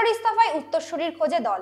ট্রুডোর ইস্তফায় উত্তরসূরির খোঁজে দল,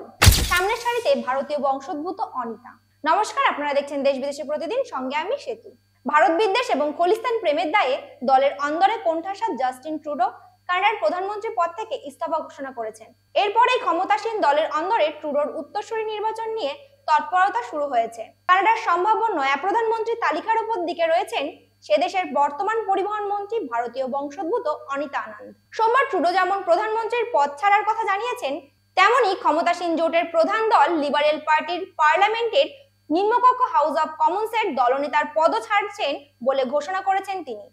সামনের সারিতে ভারতীয় বংশোদ্ভূত অনিতা। নমস্কার, আপনারা দেখছেন দেশ বিদেশে প্রতিদিন, সঙ্গে আমি সেতু। ভারত বিদ্বেষ এবং খলিস্তান প্রেমের দায়ে দলের অন্দরে কোণঠাসা জাস্টিন ট্রুডো কানাডার প্রধানমন্ত্রী পদ থেকে ইস্তফা ঘোষণা করেছেন। এরপরেই ক্ষমতাসীন দলের অন্দরে ট্রুডোর উত্তরসূরি নির্বাচন নিয়ে তৎপরতা শুরু হয়েছে। কানাডার সম্ভাব্য নয়া প্রধানমন্ত্রী তালিকার উপর দিকে রয়েছেন সে দেশের বর্তমান পরিবহন মন্ত্রী ভারতীয় বংশোদ্ভূত অনিতা আনন্দ। সোমবার ট্রুডো যেমন প্রধানমন্ত্রীর পদ ছাড়ার কথা জানিয়েছেন, তেমনি ক্ষমতাসীন জোটের প্রধান দল লিবারেল পার্টির পার্লামেন্টের নিম্নকক্ষ হাউস অব কমন্সের দলনেতার পদও ছাড়ছেন বলে ঘোষণা করেছেন তিনি।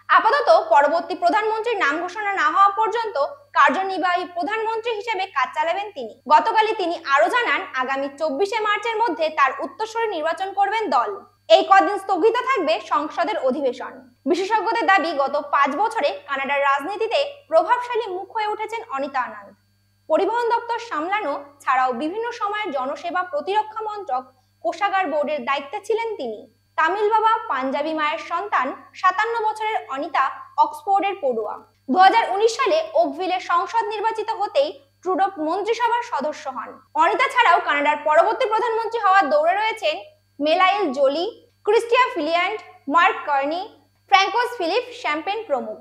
আপাতত পরবর্তী প্রধানমন্ত্রীর নাম ঘোষণা না হওয়া পর্যন্ত কার্যনির্বাহী প্রধানমন্ত্রী হিসেবে কাজ চালাবেন তিনি। গতকালই তিনি আরো জানান, আগামী 24শে মার্চের মধ্যে তার উত্তরসূরি নির্বাচন করবেন দল। এই কদিন স্থগিত থাকবে সংসদের অধিবেশন। বিশেষজ্ঞদের দাবি, গত 5 বছরে কানাডার রাজনীতিতে প্রভাবশালী মুখ হয়ে উঠেছেন অনিতা আনন্দ। পরিবহন দপ্তর সামলানো ছাড়াও বিভিন্ন সময়ে জনসেবা, প্রতিরক্ষা মন্ত্রক, কোষাগার বোর্ডের দায়িত্বে ছিলেন তিনি। তামিল বাবা, পাঞ্জাবি মায়ের সন্তান 57 বছরের অনিতা অক্সফোর্ডের পড়ুয়া। 2019 সালে ওকভিলে সংসদ নির্বাচিত হতেই ট্রুডো মন্ত্রিসভার সদস্য হন। অনিতা ছাড়াও কানাডার পরবর্তী প্রধানমন্ত্রী হওয়ার দৌড়ে রয়েছেন Melanie Joly, Chrystia Freeland, Mark Carney, Francois Philippe Champagne প্রমুখ।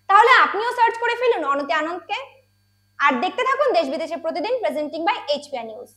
তাহলে আপনিও সার্চ করে ফেলুন অনিতা আনন্দকে, আর দেখতে থাকুন দেশ বিদেশে প্রতিদিন, প্রেজেন্টিং বাই এইচপিআর নিউজ।